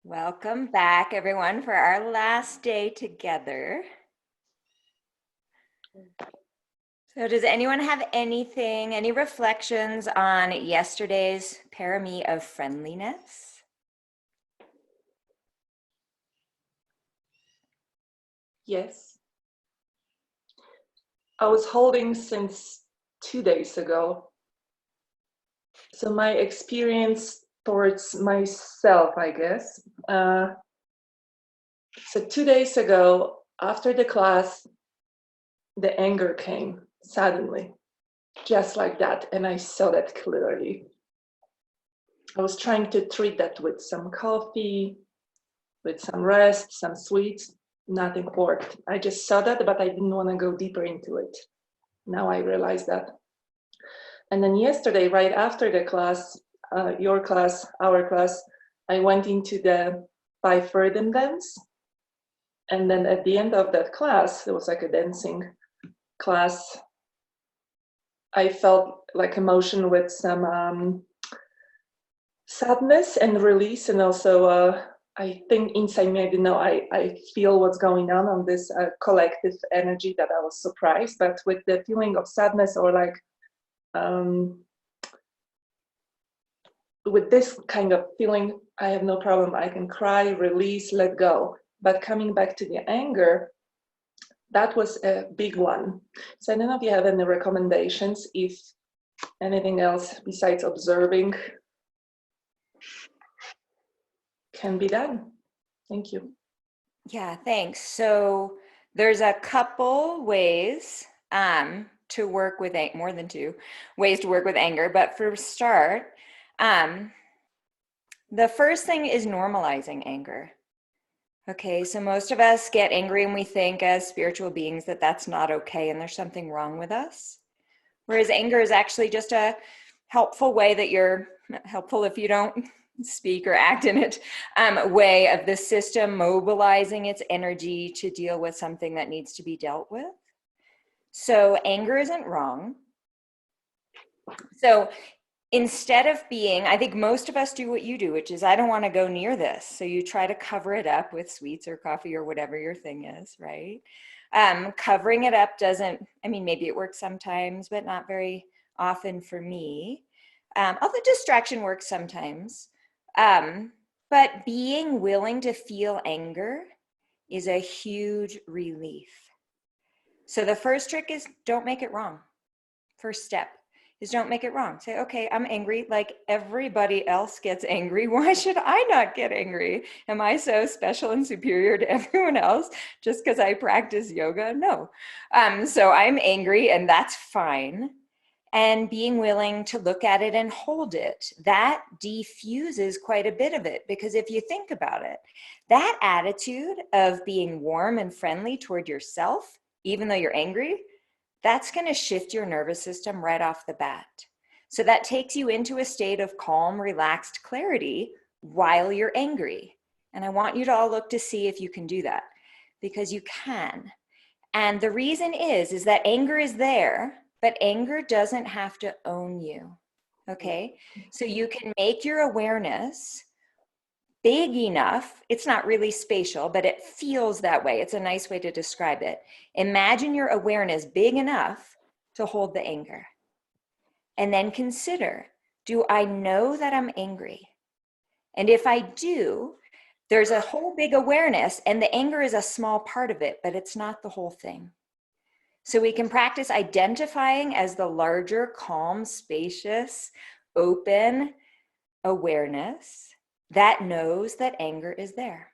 Welcome back, everyone, for our last day together. So does anyone have any reflections on yesterday's parami of friendliness? Yes. I was holding since 2 days ago. So my experience towards myself, I guess. So 2 days ago, after the class, the anger came suddenly, just like that. And I saw that clearly. I was trying to treat that with some coffee, with some rest, some sweets. Nothing worked. I just saw that, but I didn't want to go deeper into it. Now I realize that. And then yesterday, right after the class, your class, our class, I went into the 5 rhythm dance. And then at the end of that class, it was like a dancing class. I felt like emotion with some sadness and release. And also, I think inside me, I didn't know, I feel what's going on this collective energy that I was surprised. But with the feeling of sadness or like, with this kind of feeling, I have no problem. I can cry, release, let go. But coming back to the anger, that was a big one. So I don't know if you have any recommendations, if anything else besides observing can be done. Thank you. Yeah, thanks. So there's a couple ways to work with more than two ways to work with anger. But for start, the first thing is normalizing anger. Okay, so most of us get angry and we think as spiritual beings that that's not okay and there's something wrong with us. Whereas anger is actually just a helpful way that you're helpful if you don't speak or act in it, way of the system mobilizing its energy to deal with something that needs to be dealt with. So anger isn't wrong. So instead of being, I think most of us do what you do, which is I don't want to go near this. So you try to cover it up with sweets or coffee or whatever your thing is, right? Covering it up doesn't, I mean, maybe it works sometimes, but not very often for me. Although distraction works sometimes. But being willing to feel anger is a huge relief. So the first trick is don't make it wrong. First step is don't make it wrong. Say, okay, I'm angry like everybody else gets angry. Why should I not get angry? Am I so special and superior to everyone else just because I practice yoga? No. So I'm angry and that's fine. And being willing to look at it and hold it, that diffuses quite a bit of it. Because if you think about it, that attitude of being warm and friendly toward yourself, even though you're angry, that's going to shift your nervous system right off the bat. So that takes you into a state of calm, relaxed clarity while you're angry. And I want you to all look to see if you can do that, because you can. And the reason is that anger is there, but anger doesn't have to own you. Okay? So you can make your awareness big enough. It's not really spatial, but it feels that way. It's a nice way to describe it. Imagine your awareness big enough to hold the anger. And then consider, do I know that I'm angry? And if I do, there's a whole big awareness, and the anger is a small part of it, but it's not the whole thing. So we can practice identifying as the larger, calm, spacious, open awareness that knows that anger is there.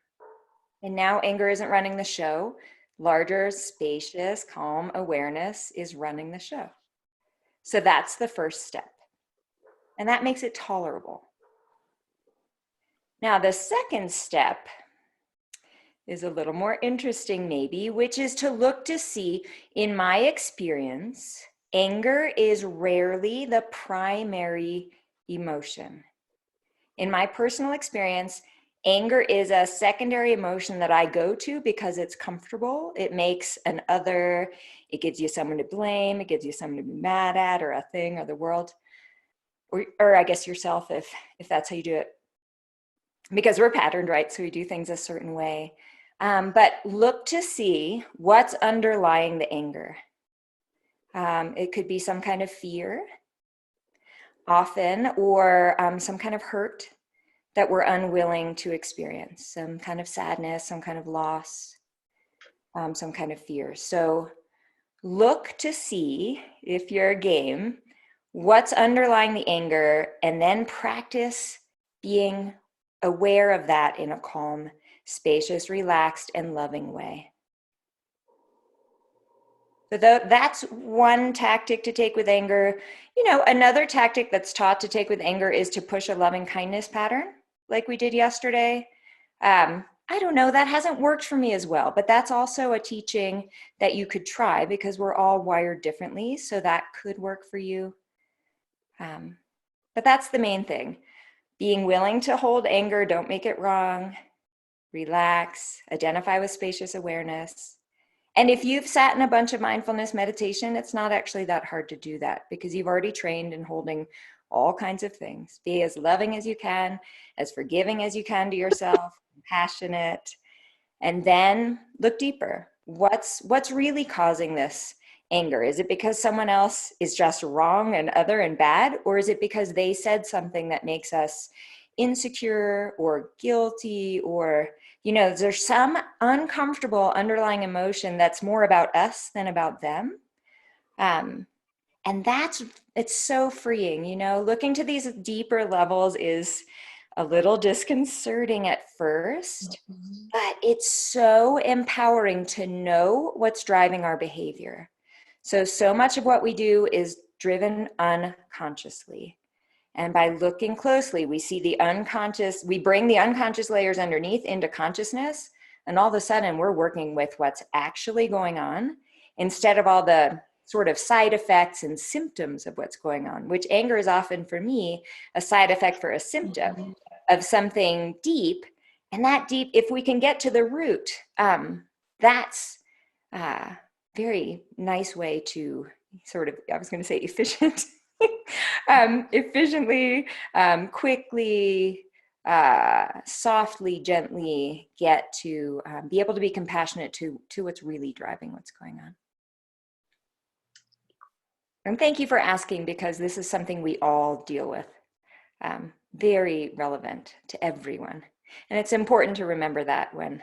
And now anger isn't running the show. Larger, spacious, calm awareness is running the show. So that's the first step. And that makes it tolerable. Now, the second step is a little more interesting maybe, which is to look to see, in my experience, anger is rarely the primary emotion. In my personal experience, anger is a secondary emotion that I go to because it's comfortable. It makes an other, it gives you someone to blame, it gives you someone to be mad at, or a thing, or the world, or I guess yourself if that's how you do it. because we're patterned, right? So we do things a certain way. But look to see what's underlying the anger. It could be some kind of fear, often, or some kind of hurt that we're unwilling to experience, some kind of sadness, some kind of loss, some kind of fear. So look to see, if you're a game, what's underlying the anger, and then practice being aware of that in a calm, spacious, relaxed, and loving way. So that's one tactic to take with anger. Another tactic that's taught to take with anger is to push a loving kindness pattern, like we did yesterday. I don't know, that hasn't worked for me as well, but that's also a teaching that you could try because we're all wired differently. So that could work for you. But that's the main thing. Being willing to hold anger, don't make it wrong, relax, identify with spacious awareness. And if you've sat in a bunch of mindfulness meditation, it's not actually that hard to do that because you've already trained in holding all kinds of things. Be as loving as you can, as forgiving as you can to yourself, compassionate, and then look deeper. What's really causing this anger? Is it because someone else is just wrong and other and bad, or is it because they said something that makes us insecure or guilty, or there's some uncomfortable underlying emotion that's more about us than about them? And it's so freeing. Looking to these deeper levels is a little disconcerting at first, but it's so empowering to know what's driving our behavior. So much of what we do is driven unconsciously. And by looking closely, we see we bring the unconscious layers underneath into consciousness. And all of a sudden, we're working with what's actually going on instead of all the sort of side effects and symptoms of what's going on, which anger is often, for me, a side effect for a symptom of something deep. And that deep, if we can get to the root, that's a very nice way to sort of, I was going to say efficient, efficiently, quickly, softly, gently get to be able to be compassionate to what's really driving what's going on. And thank you for asking, because this is something we all deal with. Very relevant to everyone. And it's important to remember that when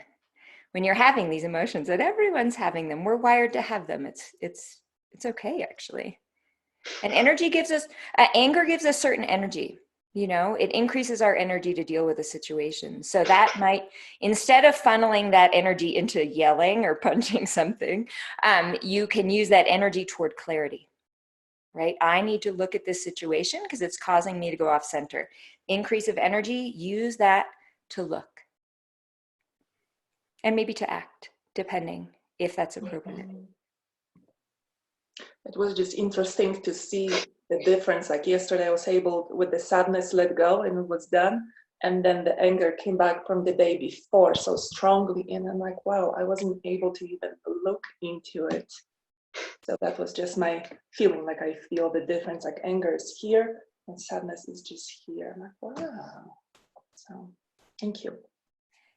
you're having these emotions, that everyone's having them. We're wired to have them. It's okay, actually. And anger gives us certain energy. It increases our energy to deal with a situation. So that might, instead of funneling that energy into yelling or punching something, you can use that energy toward clarity, right? I need to look at this situation because it's causing me to go off center. Increase of energy, use that to look and maybe to act, depending if that's appropriate. It was just interesting to see the difference. Like yesterday, I was able, with the sadness, let go and it was done. And then the anger came back from the day before so strongly. And I'm like, wow, I wasn't able to even look into it. So that was just my feeling. Like I feel the difference, like anger is here and sadness is just here. I'm like, wow. So thank you.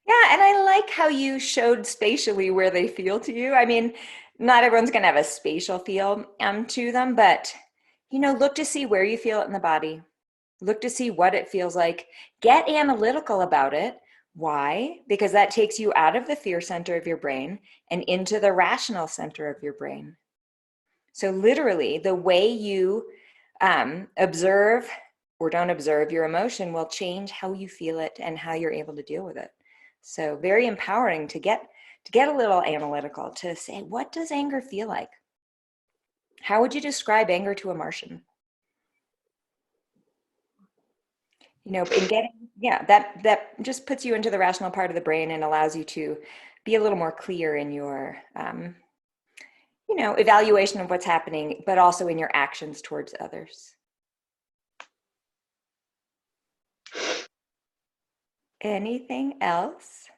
Yeah, and I like how you showed spatially where they feel to you. I mean, not everyone's going to have a spatial feel to them, but look to see where you feel it in the body. Look to see what it feels like. Get analytical about it. Why? Because that takes you out of the fear center of your brain and into the rational center of your brain. So literally, the way you observe or don't observe your emotion will change how you feel it and how you're able to deal with it. So very empowering to get a little analytical, to say, what does anger feel like? How would you describe anger to a Martian? In getting, yeah, that just puts you into the rational part of the brain and allows you to be a little more clear in your evaluation of what's happening, but also in your actions towards others. Anything else?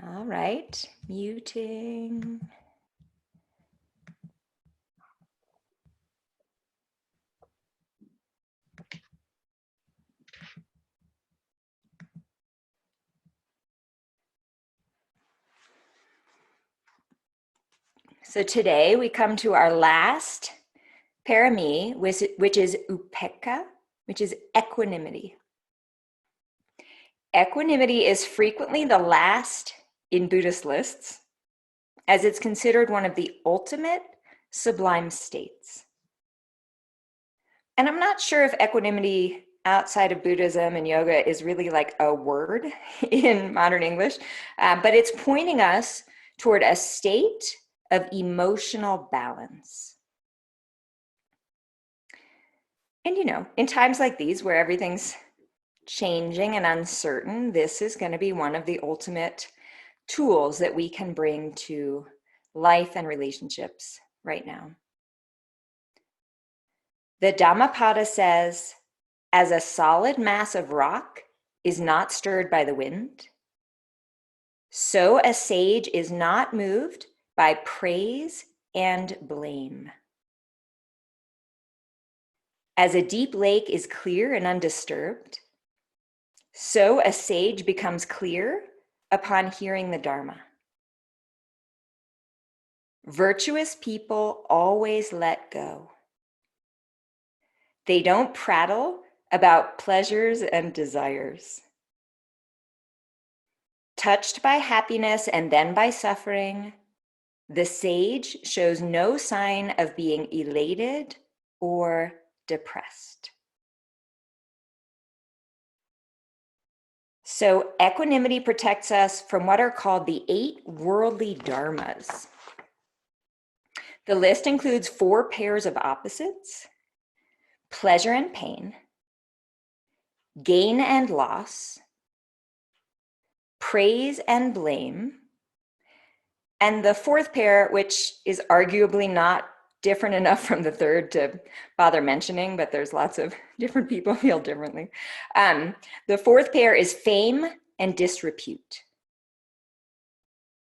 All right, muting. So today we come to our last parami, which is upekkha, which is equanimity. Equanimity is frequently the last in Buddhist lists, as it's considered one of the ultimate sublime states. And I'm not sure if equanimity outside of Buddhism and yoga is really like a word in modern English, but it's pointing us toward a state of emotional balance. And in times like these where everything's changing and uncertain, this is going to be one of the ultimate tools that we can bring to life and relationships right now. The Dhammapada says, as a solid mass of rock is not stirred by the wind, so a sage is not moved by praise and blame. As a deep lake is clear and undisturbed, so a sage becomes clear upon hearing the Dharma. Virtuous people always let go. They don't prattle about pleasures and desires. Touched by happiness and then by suffering, the sage shows no sign of being elated or depressed. So equanimity protects us from what are called the 8 worldly dharmas. The list includes 4 pairs of opposites: pleasure and pain, gain and loss, praise and blame, and the 4th pair, which is arguably not different enough from the 3rd to bother mentioning, but there's lots of different people feel differently. The 4th pair is fame and disrepute,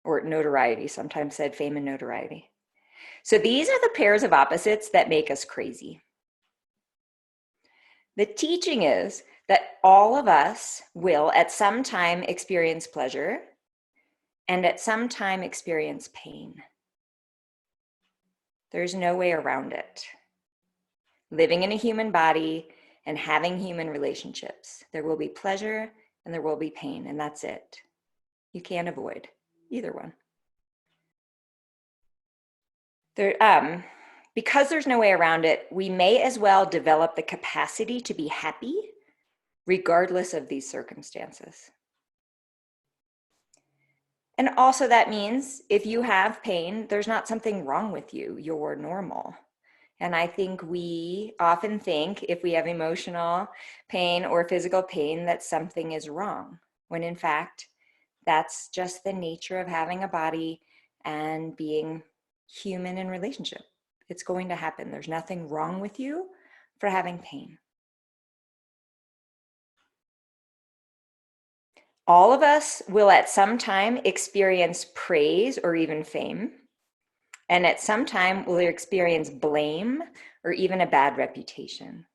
or notoriety, sometimes said fame and notoriety. So these are the pairs of opposites that make us crazy. The teaching is that all of us will at some time experience pleasure and at some time experience pain. There's no way around it. Living in a human body and having human relationships, there will be pleasure and there will be pain, and that's it. You can't avoid either one. Because there's no way around it, we may as well develop the capacity to be happy regardless of these circumstances. And also that means if you have pain, there's not something wrong with you, you're normal. And I think we often think if we have emotional pain or physical pain that something is wrong, when in fact, that's just the nature of having a body and being human in relationship. It's going to happen. There's nothing wrong with you for having pain. All of us will at some time experience praise or even fame. And at some time will experience blame or even a bad reputation.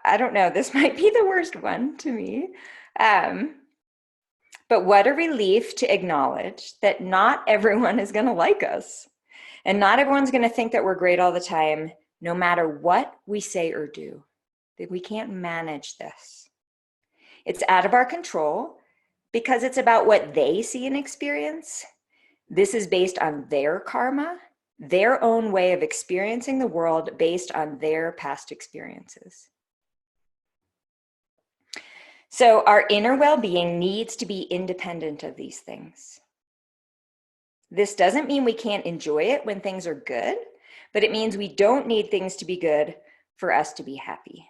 I don't know, this might be the worst one to me. But what a relief to acknowledge that not everyone is going to like us. And not everyone's going to think that we're great all the time, no matter what we say or do. That we can't manage this. It's out of our control because it's about what they see and experience. This is based on their karma, their own way of experiencing the world based on their past experiences. So our inner well-being needs to be independent of these things. This doesn't mean we can't enjoy it when things are good, but it means we don't need things to be good for us to be happy.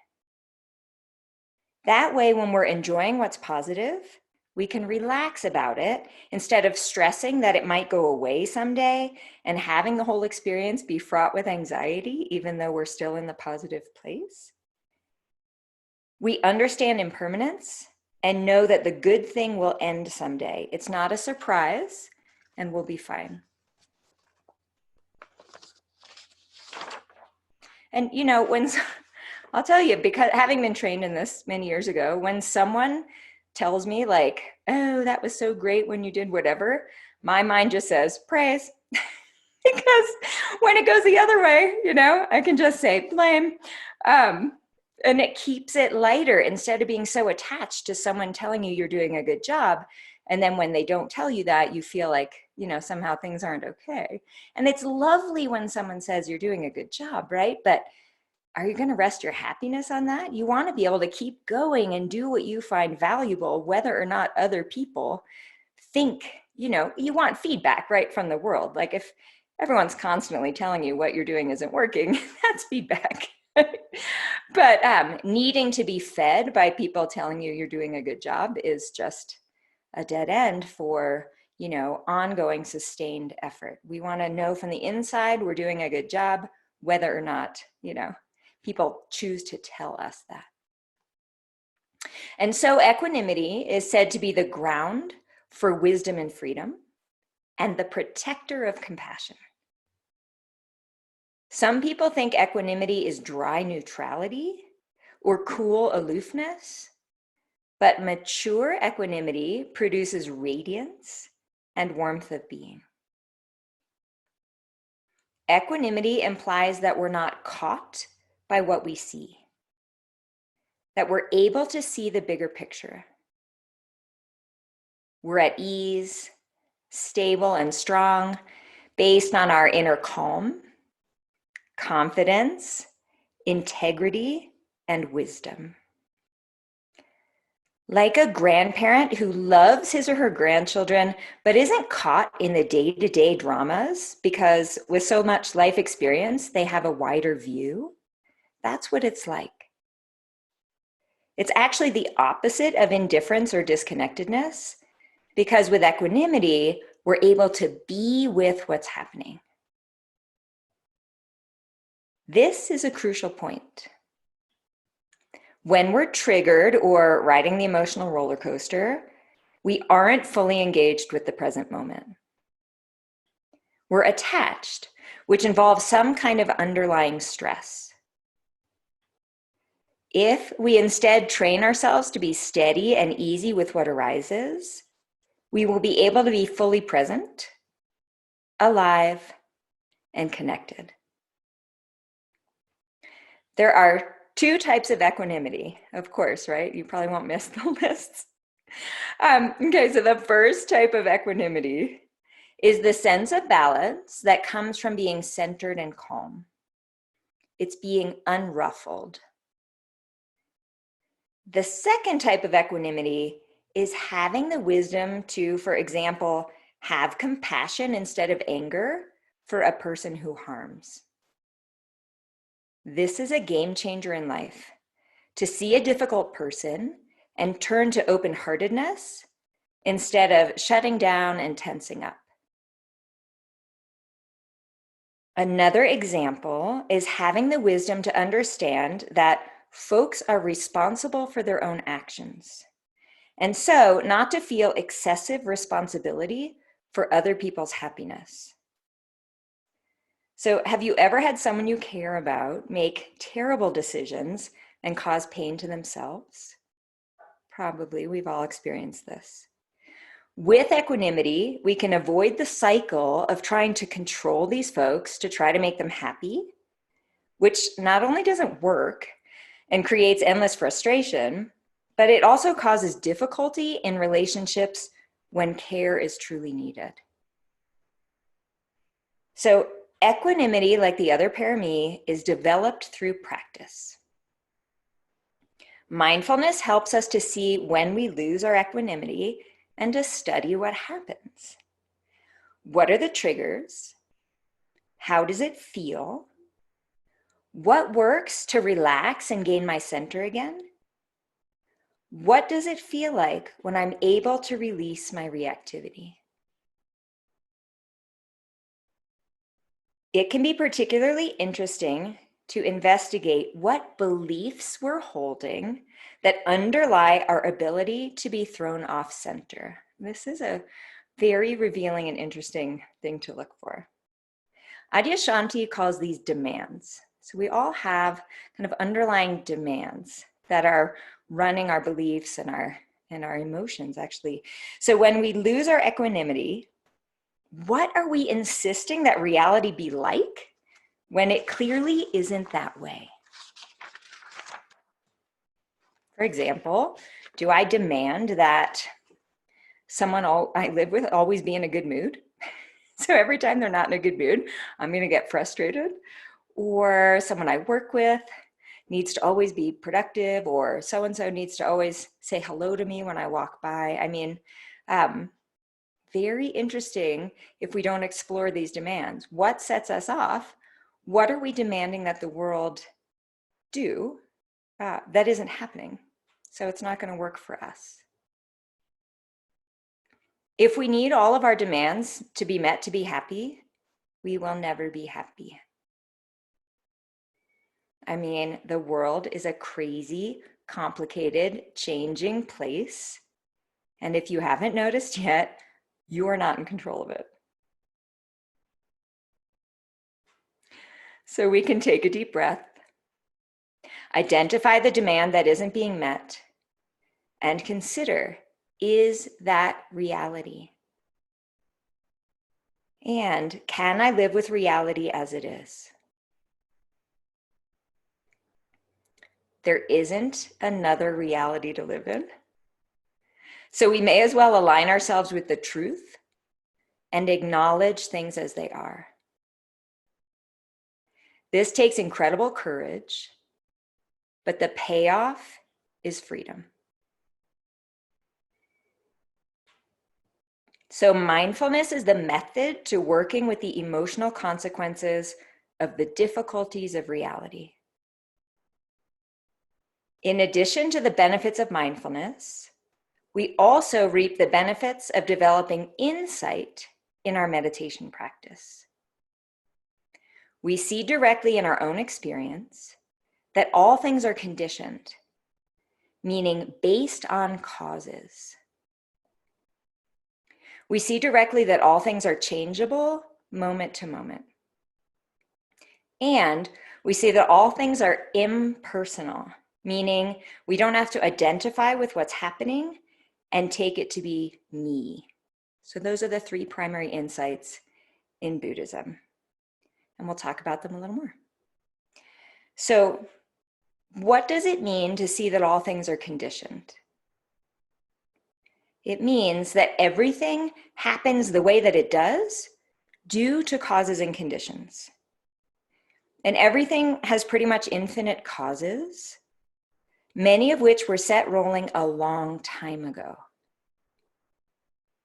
That way, when we're enjoying what's positive, we can relax about it instead of stressing that it might go away someday and having the whole experience be fraught with anxiety, even though we're still in the positive place. We understand impermanence and know that the good thing will end someday. It's not a surprise, and we'll be fine. And I'll tell you, because having been trained in this many years ago, when someone tells me like, oh, that was so great when you did whatever, my mind just says, praise. Because when it goes the other way, I can just say blame. Um, and it keeps it lighter instead of being so attached to someone telling you you're doing a good job. And then when they don't tell you that, you feel like, somehow things aren't okay. And it's lovely when someone says you're doing a good job, right? But are you going to rest your happiness on that? You want to be able to keep going and do what you find valuable, whether or not other people think, you want feedback, right, from the world. Like if everyone's constantly telling you what you're doing isn't working, that's feedback. But needing to be fed by people telling you you're doing a good job is just a dead end for, ongoing sustained effort. We want to know from the inside we're doing a good job, whether or not, people choose to tell us that. And so equanimity is said to be the ground for wisdom and freedom and the protector of compassion. Some people think equanimity is dry neutrality or cool aloofness, but mature equanimity produces radiance and warmth of being. Equanimity implies that we're not caught by what we see, that we're able to see the bigger picture. We're at ease, stable and strong, based on our inner calm, confidence, integrity, and wisdom. Like a grandparent who loves his or her grandchildren, but isn't caught in the day-to-day dramas because with so much life experience, they have a wider view. That's what it's like. It's actually the opposite of indifference or disconnectedness, because with equanimity, we're able to be with what's happening. This is a crucial point. When we're triggered or riding the emotional roller coaster, we aren't fully engaged with the present moment. We're attached, which involves some kind of underlying stress. If we instead train ourselves to be steady and easy with what arises, we will be able to be fully present, alive, and connected. There are two types of equanimity, of course, right? You probably won't miss the lists. Okay, so the first type of equanimity is the sense of balance that comes from being centered and calm. It's being unruffled. The second type of equanimity is having the wisdom to, for example, have compassion instead of anger for a person who harms. This is a game changer in life. To see a difficult person and turn to open-heartedness instead of shutting down and tensing up. Another example is having the wisdom to understand that folks are responsible for their own actions. And so not to feel excessive responsibility for other people's happiness. So have you ever had someone you care about make terrible decisions and cause pain to themselves? Probably, we've all experienced this. With equanimity, we can avoid the cycle of trying to control these folks to try to make them happy, which not only doesn't work and creates endless frustration, but it also causes difficulty in relationships when care is truly needed. So equanimity, like the other parami, is developed through practice. Mindfulness helps us to see when we lose our equanimity and to study what happens. What are the triggers? How does it feel? What works to relax and gain my center again? What does it feel like when I'm able to release my reactivity? It can be particularly interesting to investigate what beliefs we're holding that underlie our ability to be thrown off center. This is a very revealing and interesting thing to look for. Adyashanti calls these demands. So we all have kind of underlying demands that are running our beliefs and our emotions, actually. So when we lose our equanimity, What are we insisting that reality be like when it clearly isn't that way? For example, do I demand that someone I live with always be in a good mood? So every time they're not in a good mood, I'm going to get frustrated. Or someone I work with needs to always be productive, or so-and-so needs to always say hello to me when I walk by. I mean, very interesting if we don't explore these demands. What sets us off? What are we demanding that the world do that isn't happening? So it's not going to work for us. If we need all of our demands to be met to be happy, we will never be happy. I mean, the world is a crazy, complicated, changing place. And if you haven't noticed yet, you are not in control of it. So we can take a deep breath, identify the demand that isn't being met, and consider, is that reality? And can I live with reality as it is? There isn't another reality to live in. So we may as well align ourselves with the truth and acknowledge things as they are. This takes incredible courage, but the payoff is freedom. So mindfulness is the method to working with the emotional consequences of the difficulties of reality. In addition to the benefits of mindfulness, we also reap the benefits of developing insight in our meditation practice. We see directly in our own experience that all things are conditioned, meaning based on causes. We see directly that all things are changeable moment to moment. And we see that all things are impersonal, meaning we don't have to identify with what's happening and take it to be me. So those are the three primary insights in Buddhism. And we'll talk about them a little more. So what does it mean to see that all things are conditioned? It means that everything happens the way that it does due to causes and conditions. And everything has pretty much infinite causes, many of which were set rolling a long time ago.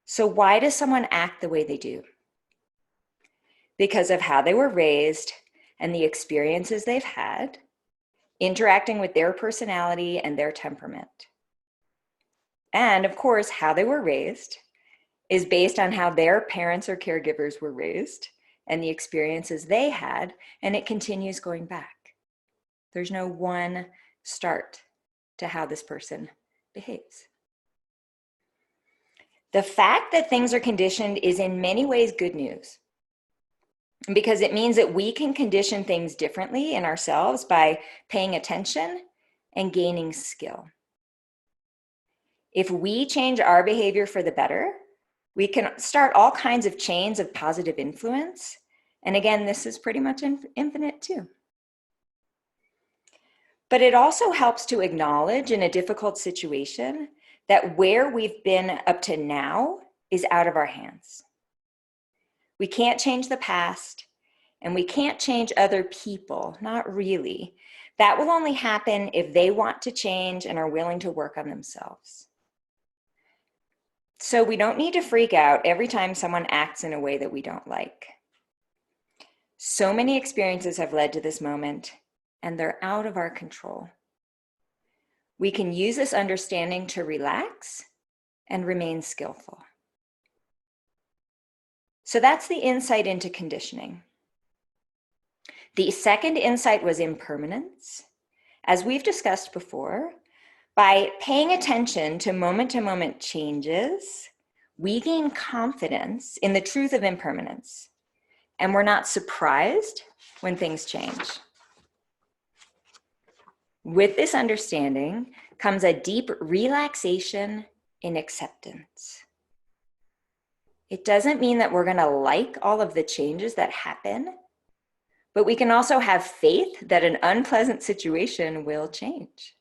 So why does someone act the way they do? Because of how they were raised and the experiences they've had, interacting with their personality and their temperament. And of course, how they were raised is based on how their parents or caregivers were raised and the experiences they had, and it continues going back. There's no one start to how this person behaves. The fact that things are conditioned is in many ways good news, because it means that we can condition things differently in ourselves by paying attention and gaining skill. If we change our behavior for the better, we can start all kinds of chains of positive influence. And again, this is pretty much infinite too. But it also helps to acknowledge in a difficult situation that where we've been up to now is out of our hands. We can't change the past, and we can't change other people, not really. That will only happen if they want to change and are willing to work on themselves. So we don't need to freak out every time someone acts in a way that we don't like. So many experiences have led to this moment, and they're out of our control. We can use this understanding to relax and remain skillful. So that's the insight into conditioning. The second insight was impermanence. As we've discussed before, by paying attention to moment changes, we gain confidence in the truth of impermanence, and we're not surprised when things change. With this understanding comes a deep relaxation in acceptance. It doesn't mean that we're going to like all of the changes that happen, but we can also have faith that an unpleasant situation will change.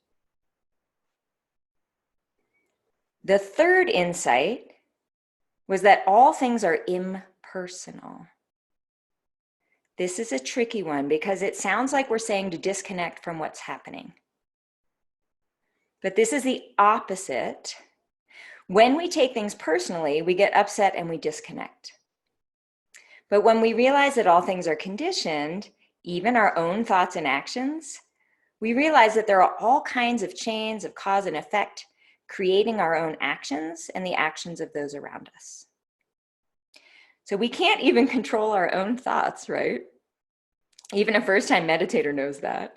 The third insight was that all things are impersonal. This is a tricky one because it sounds like we're saying to disconnect from what's happening. But this is the opposite. When we take things personally, we get upset and we disconnect. But when we realize that all things are conditioned, even our own thoughts and actions, we realize that there are all kinds of chains of cause and effect, creating our own actions and the actions of those around us. So we can't even control our own thoughts, right? Even a first-time meditator knows that.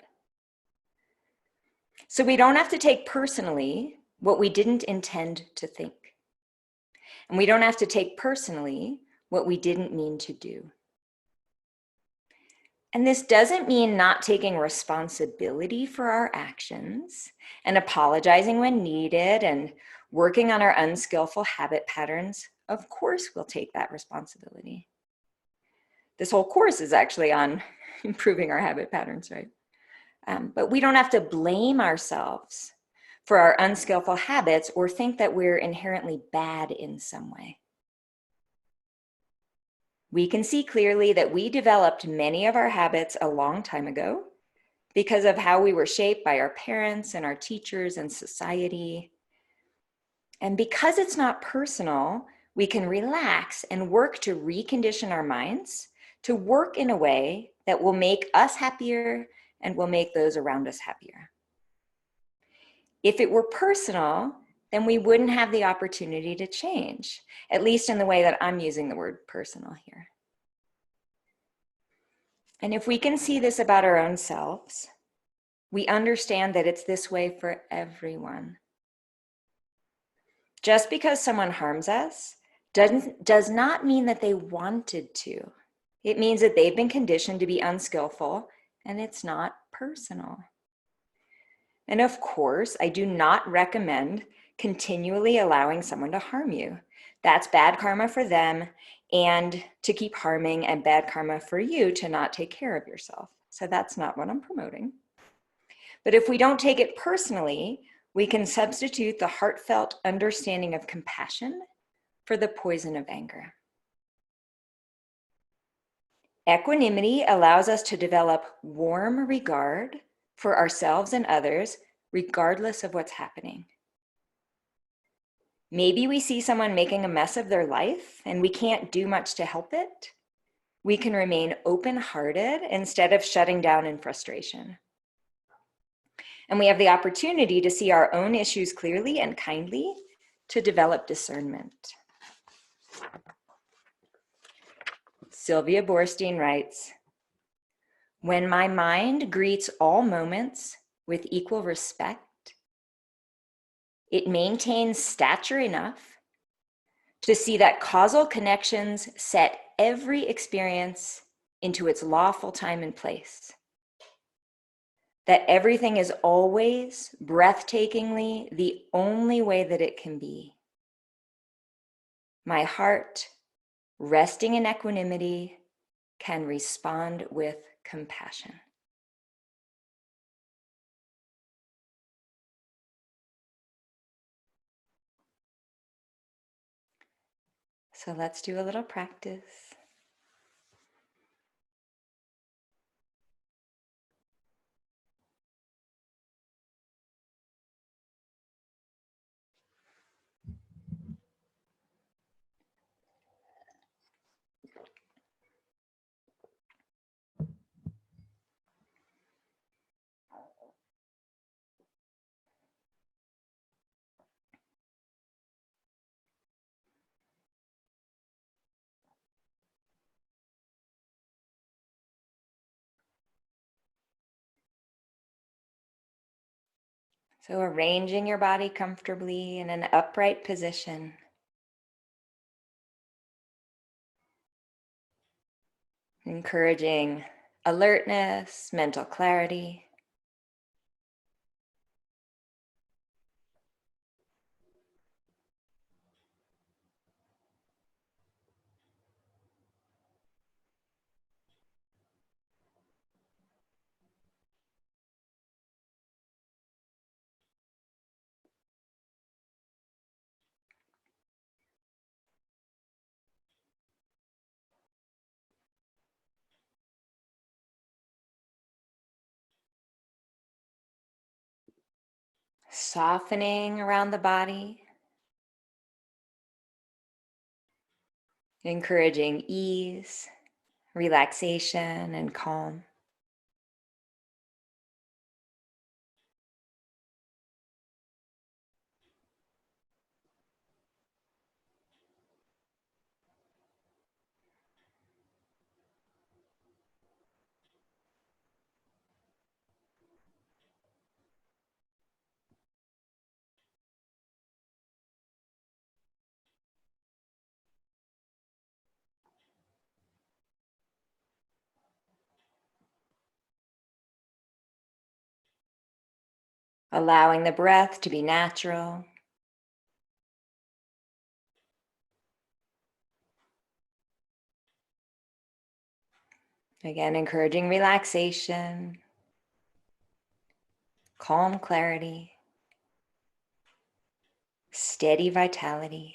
So we don't have to take personally what we didn't intend to think. And we don't have to take personally what we didn't mean to do. And this doesn't mean not taking responsibility for our actions and apologizing when needed and working on our unskillful habit patterns. Of course, we'll take that responsibility. This whole course is actually on improving our habit patterns, right? But we don't have to blame ourselves for our unskillful habits or think that we're inherently bad in some way. We can see clearly that we developed many of our habits a long time ago because of how we were shaped by our parents and our teachers and society. And because it's not personal, we can relax and work to recondition our minds to work in a way that will make us happier and will make those around us happier. If it were personal, then we wouldn't have the opportunity to change, at least in the way that I'm using the word personal here. And if we can see this about our own selves, we understand that it's this way for everyone. Just because someone harms us does not mean that they wanted to. It means that they've been conditioned to be unskillful, and it's not personal. And of course, I do not recommend continually allowing someone to harm you. That's bad karma for them and to keep harming, and bad karma for you to not take care of yourself. So that's not what I'm promoting. But if we don't take it personally, we can substitute the heartfelt understanding of compassion for the poison of anger. Equanimity allows us to develop warm regard for ourselves and others, regardless of what's happening. Maybe we see someone making a mess of their life and we can't do much to help it. We can remain open-hearted instead of shutting down in frustration. And we have the opportunity to see our own issues clearly and kindly to develop discernment. Sylvia Boorstein writes, "When my mind greets all moments with equal respect, it maintains stature enough to see that causal connections set every experience into its lawful time and place. That everything is always, breathtakingly, the only way that it can be. My heart, resting in equanimity, can respond with compassion." So let's do a little practice. So arranging your body comfortably in an upright position. Encouraging alertness, mental clarity. Softening around the body, encouraging ease, relaxation, and calm. Allowing the breath to be natural. Again, encouraging relaxation, calm clarity, steady vitality.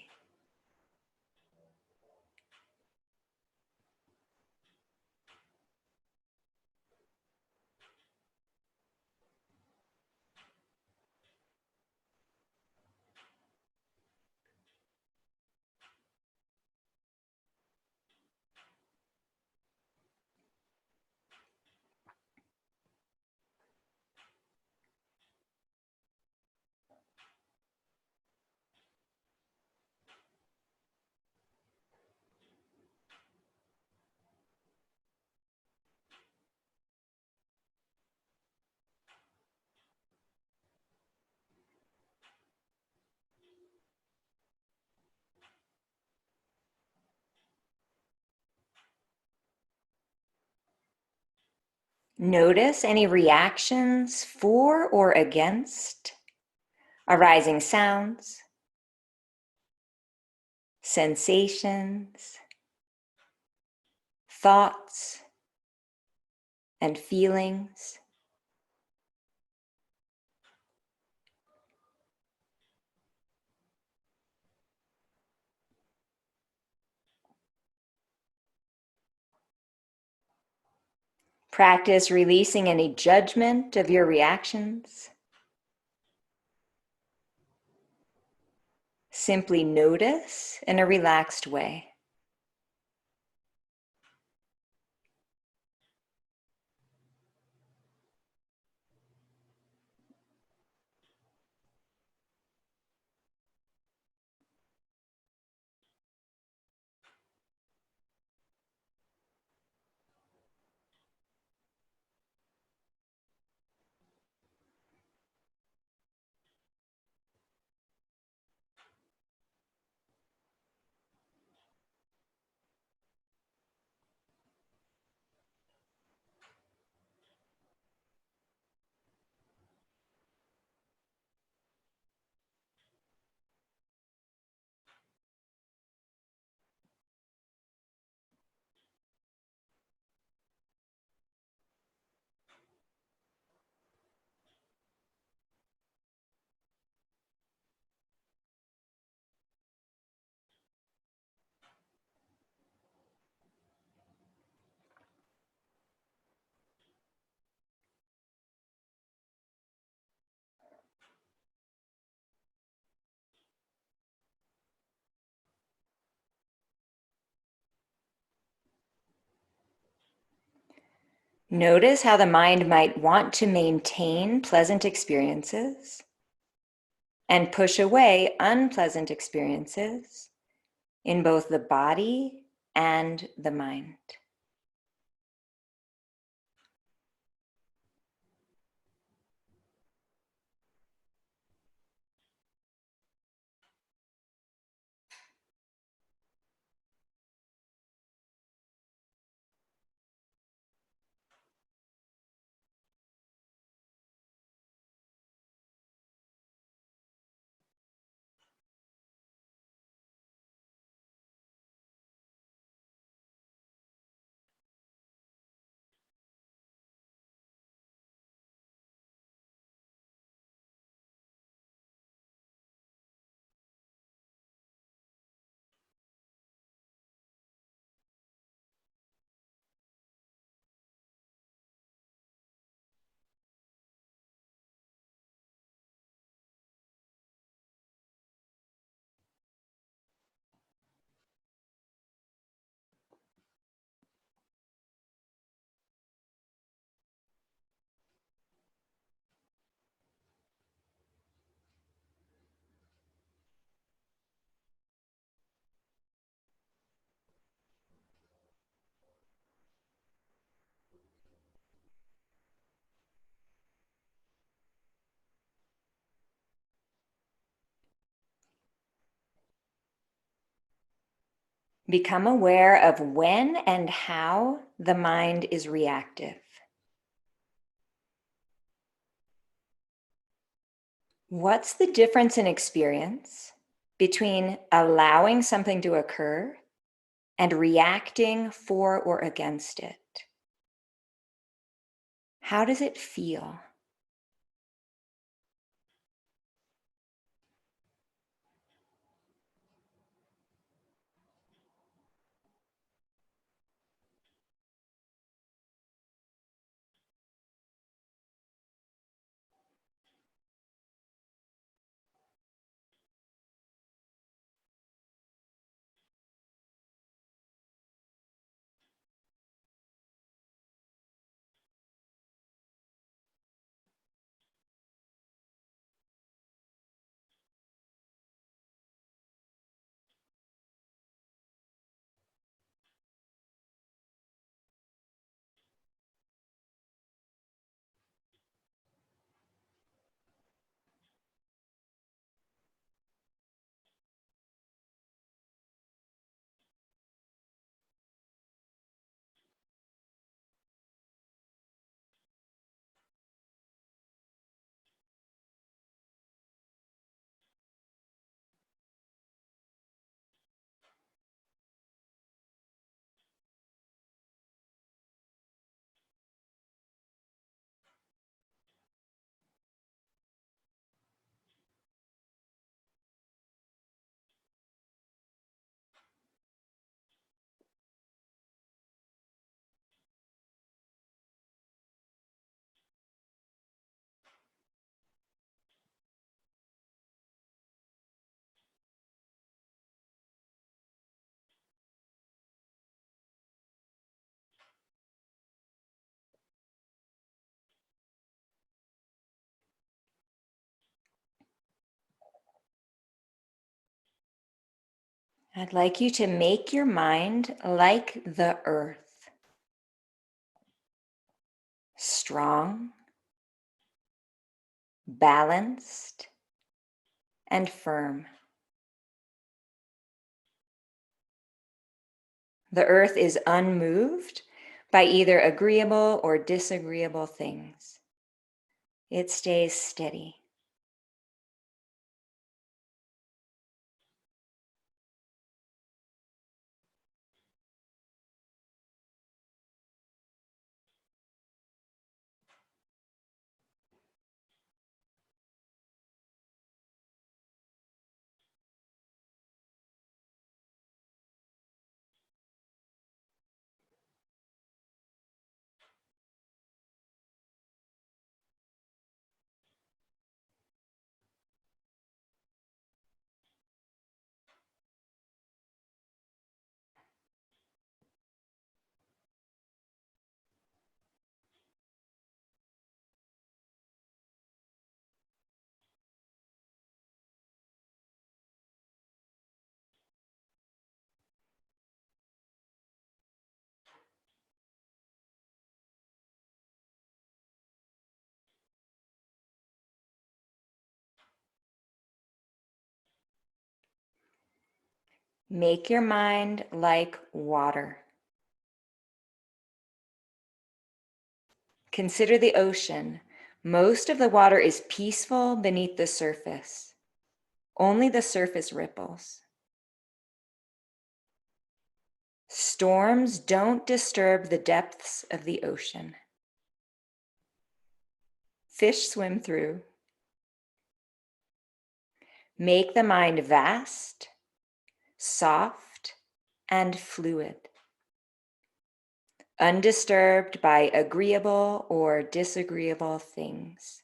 Notice any reactions for or against, arising sounds, sensations, thoughts, and feelings. Practice releasing any judgment of your reactions. Simply notice in a relaxed way. Notice how the mind might want to maintain pleasant experiences and push away unpleasant experiences in both the body and the mind. Become aware of when and how the mind is reactive. What's the difference in experience between allowing something to occur and reacting for or against it? How does it feel? I'd like you to make your mind like the earth, strong, balanced, and firm. The earth is unmoved by either agreeable or disagreeable things. It stays steady. Make your mind like water. Consider the ocean. Most of the water is peaceful beneath the surface. Only the surface ripples. Storms don't disturb the depths of the ocean. Fish swim through. Make the mind vast, soft, and fluid, undisturbed by agreeable or disagreeable things.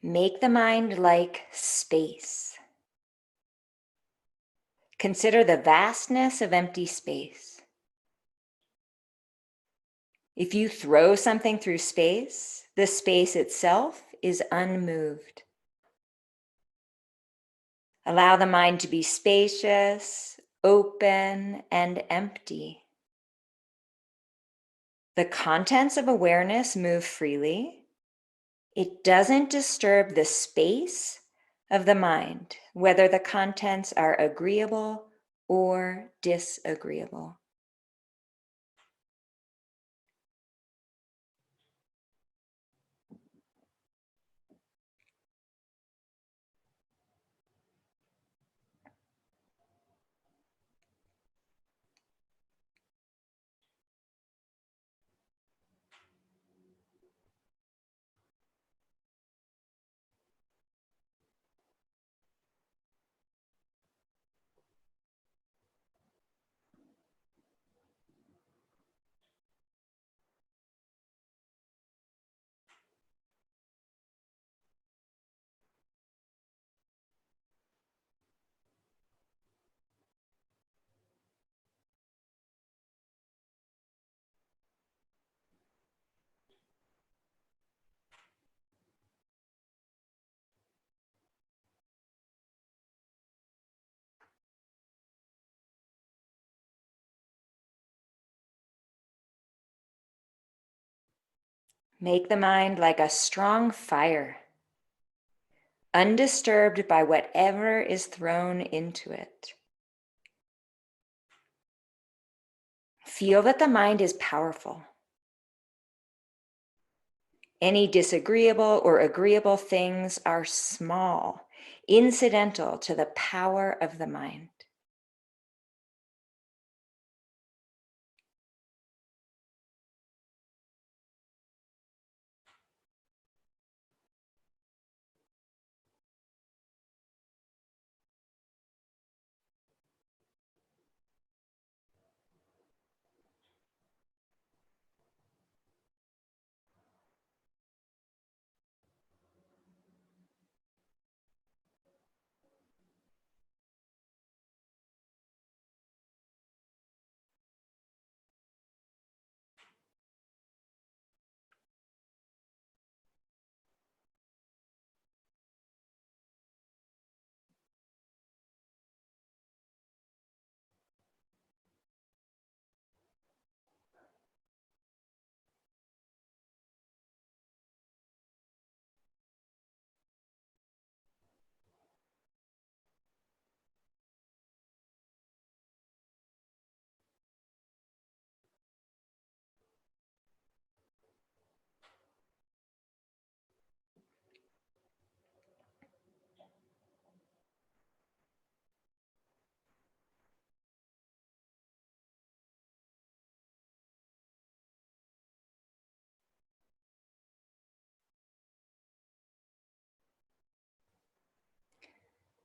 Make the mind like space. Consider the vastness of empty space. If you throw something through space, the space itself is unmoved. Allow the mind to be spacious, open, and empty. The contents of awareness move freely. It doesn't disturb the space of the mind, whether the contents are agreeable or disagreeable. Make the mind like a strong fire, undisturbed by whatever is thrown into it. Feel that the mind is powerful. Any disagreeable or agreeable things are small, incidental to the power of the mind.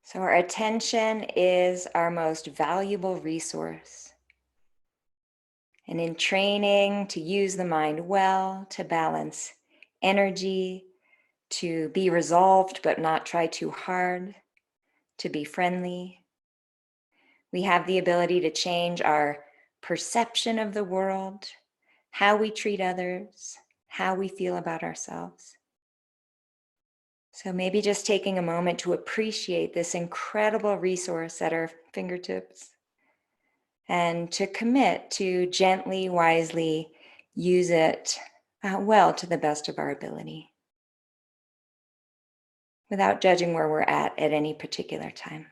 So our attention is our most valuable resource. And in training to use the mind well, to balance energy, to be resolved but not try too hard, to be friendly, we have the ability to change our perception of the world, how we treat others, how we feel about ourselves. So maybe just taking a moment to appreciate this incredible resource at our fingertips and to commit to gently, wisely use it well to the best of our ability without judging where we're at any particular time.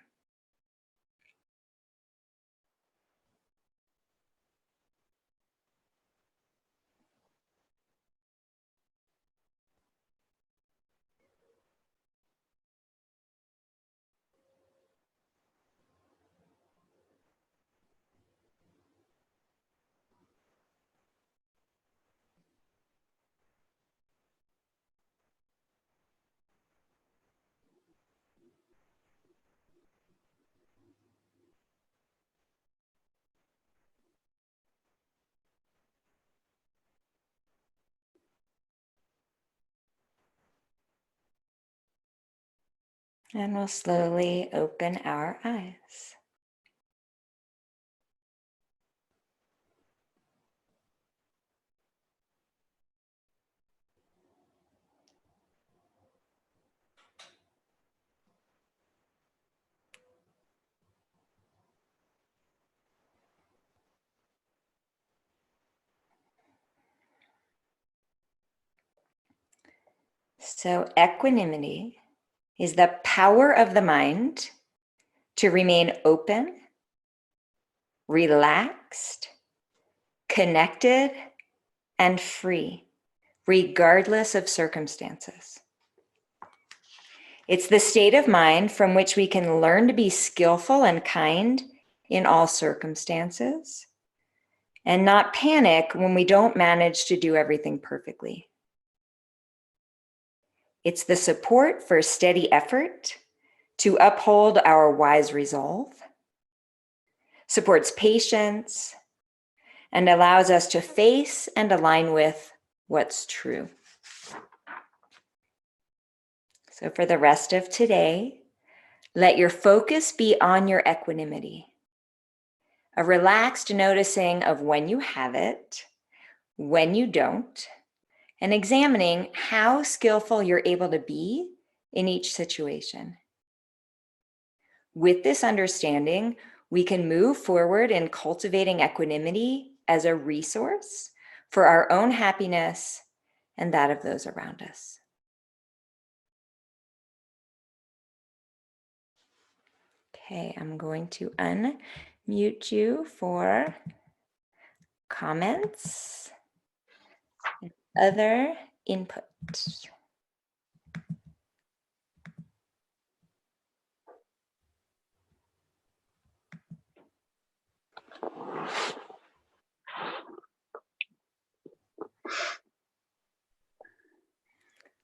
And we'll slowly open our eyes. So equanimity is the power of the mind to remain open, relaxed, connected, and free, regardless of circumstances. It's the state of mind from which we can learn to be skillful and kind in all circumstances and not panic when we don't manage to do everything perfectly. It's the support for steady effort to uphold our wise resolve, supports patience, and allows us to face and align with what's true. So for the rest of today, let your focus be on your equanimity, a relaxed noticing of when you have it, when you don't, and examining how skillful you're able to be in each situation. With this understanding, we can move forward in cultivating equanimity as a resource for our own happiness and that of those around us. Okay, I'm going to unmute you for comments and other input.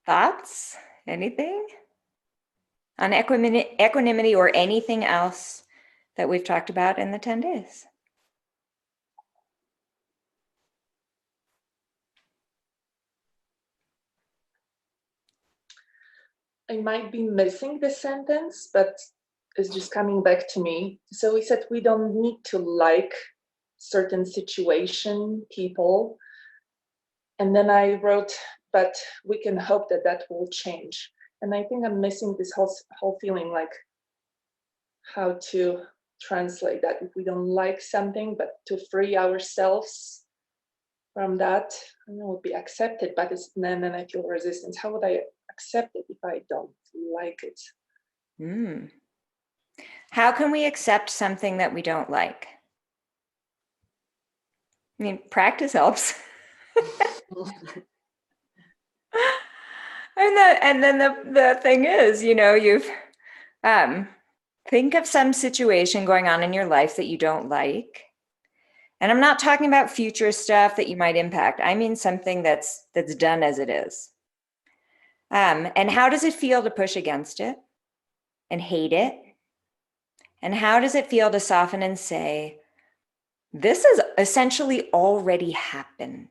Thoughts? Anything on equanimity or anything else that we've talked about in the 10 days? I might be missing the sentence, but it's just coming back to me. So we said we don't need to like certain situation, people. And then I wrote, but we can hope that that will change. And I think I'm missing this whole feeling, like how to translate that. If we don't like something, but to free ourselves from that, I know it would be accepted, but then I feel resistance. How would I accept it if I don't like it? How can we accept something that we don't like? I mean, practice helps. And then the thing is, you've think of some situation going on in your life that you don't like. And I'm not talking about future stuff that you might impact. I mean something that's done as it is. And how does it feel to push against it and hate it? And how does it feel to soften and say, this has essentially already happened?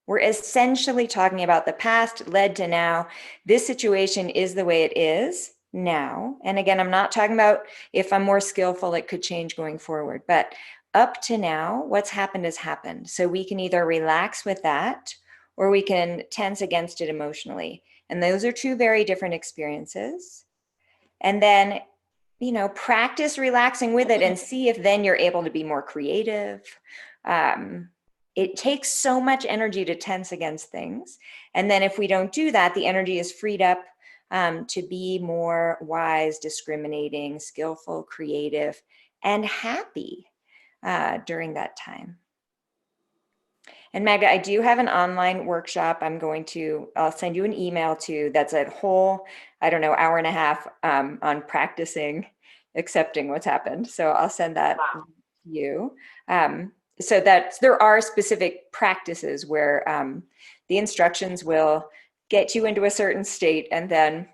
We're essentially talking about the past led to now. This situation is the way it is now. And again, I'm not talking about if I'm more skillful, it could change going forward. But up to now, what's happened has happened. So we can either relax with that or we can tense against it emotionally. And those are two very different experiences. And then, practice relaxing with it and see if then you're able to be more creative. It takes so much energy to tense against things. And then if we don't do that, the energy is freed up to be more wise, discriminating, skillful, creative, and happy during that time. And Magda, I do have an online workshop. I'll send you an email to, that's a whole, hour and a half on practicing accepting what's happened. So I'll send that to you. So that there are specific practices where the instructions will get you into a certain state and then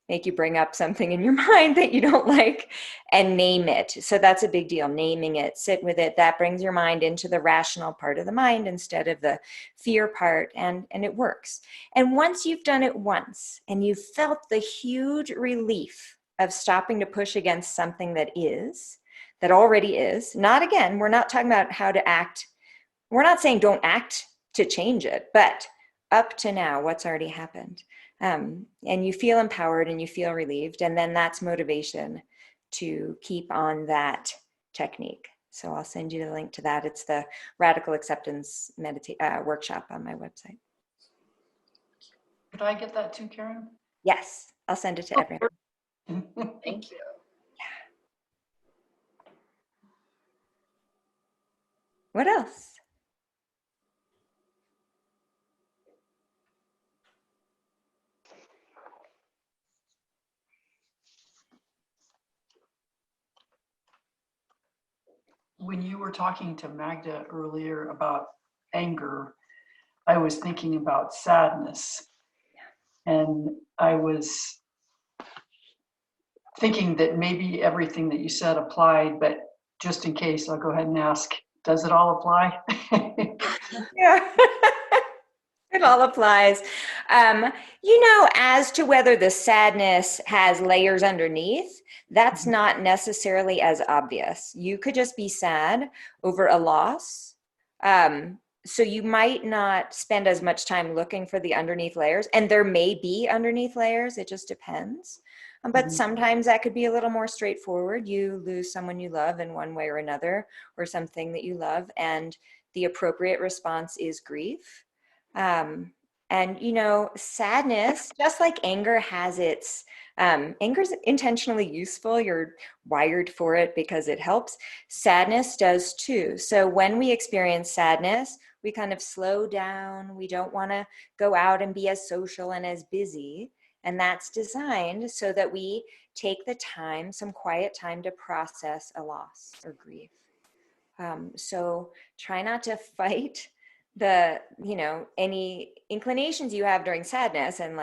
make you bring up something in your mind that you don't like and name it. So that's a big deal, naming it, sit with it. That brings your mind into the rational part of the mind instead of the fear part, and it works. And once you've done it once and you've felt the huge relief of stopping to push against something that already is. Not again, we're not talking about how to act. We're not saying don't act to change it, but up to now, what's already happened. And you feel empowered and you feel relieved. And then that's motivation to keep on that technique. So I'll send you the link to that. It's the Radical Acceptance workshop on my website. Could I get that too, Karen? Yes, I'll send it to everyone. Thank you. What else? When you were talking to Magda earlier about anger, I was thinking about sadness. And I was thinking that maybe everything that you said applied, but just in case, I'll go ahead and ask, does it all apply? Yeah. It all applies. As to whether the sadness has layers underneath, that's not necessarily as obvious. You could just be sad over a loss. So you might not spend as much time looking for the underneath layers, and there may be underneath layers, it just depends. But sometimes that could be a little more straightforward. You lose someone you love in one way or another, or something that you love, and the appropriate response is grief. And sadness, just like anger has its, anger's intentionally useful. You're wired for it because it helps. Sadness does too. So when we experience sadness, we kind of slow down. We don't want to go out and be as social and as busy. And that's designed so that we take the time, some quiet time to process a loss or grief. So try not to fight any inclinations you have during sadness and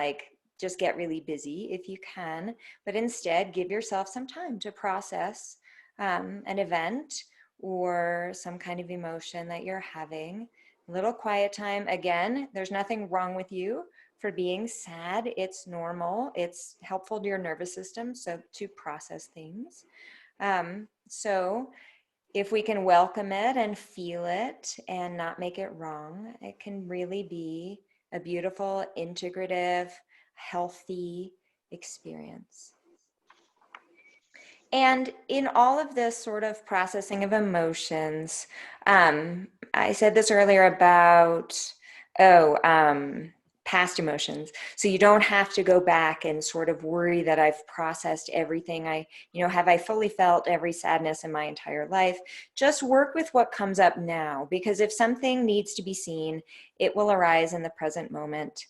just get really busy if you can, but instead give yourself some time to process an event or some kind of emotion that you're having. A little quiet time. Again, there's nothing wrong with you for being sad. It's normal. It's helpful to your nervous system, so to process things. So if we can welcome it and feel it and not make it wrong, it can really be a beautiful, integrative, healthy experience. And in all of this sort of processing of emotions, I said this earlier about, past emotions. So you don't have to go back and sort of worry that I've processed everything. Have I fully felt every sadness in my entire life? Just work with what comes up now, because if something needs to be seen, it will arise in the present moment.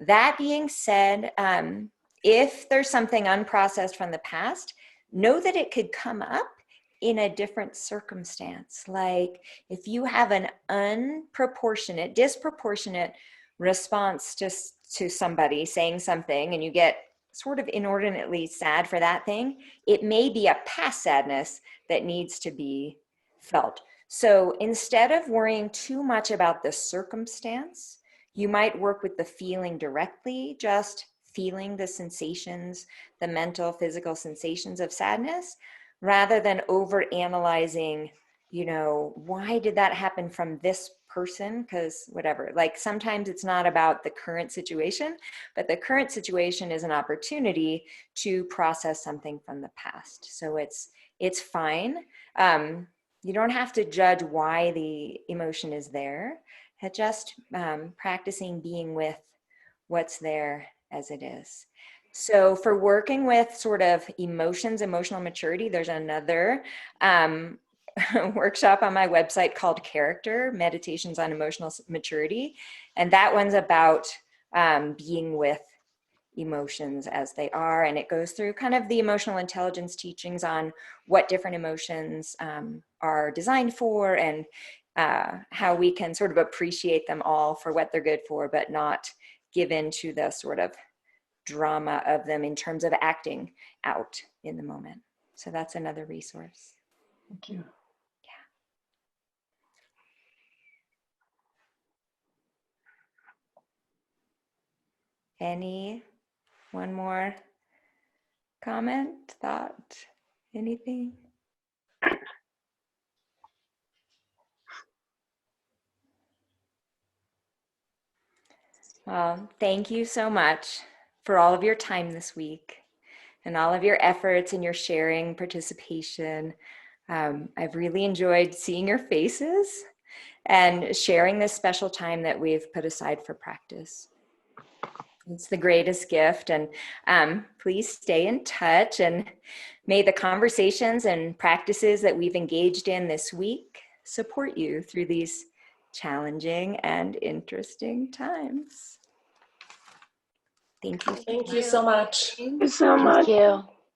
That being said, if there's something unprocessed from the past, know that it could come up in a different circumstance. Like if you have an disproportionate response to somebody saying something and you get sort of inordinately sad for that thing, it may be a past sadness that needs to be felt. So instead of worrying too much about the circumstance, you might work with the feeling directly, just feeling the sensations, the mental, physical sensations of sadness, rather than over analyzing, why did that happen from this person? Because whatever, sometimes it's not about the current situation, but the current situation is an opportunity to process something from the past. So it's fine. You don't have to judge why the emotion is there. Just practicing being with what's there as it is. So for working with sort of emotions, emotional maturity, there's another workshop on my website called Character, Meditations on Emotional Maturity. And that one's about being with emotions as they are. And it goes through kind of the emotional intelligence teachings on what different emotions are designed for, and how we can sort of appreciate them all for what they're good for, but not give in to the sort of drama of them in terms of acting out in the moment. So that's another resource. Thank you. One more? comment, thought, anything? Well, thank you so much for all of your time this week and all of your efforts and your sharing participation. I've really enjoyed seeing your faces and sharing this special time that we've put aside for practice. It's the greatest gift. And please stay in touch, and may the conversations and practices that we've engaged in this week support you through these challenging and interesting times. Thank you. Thank you so much. Thank you so much. Thank you.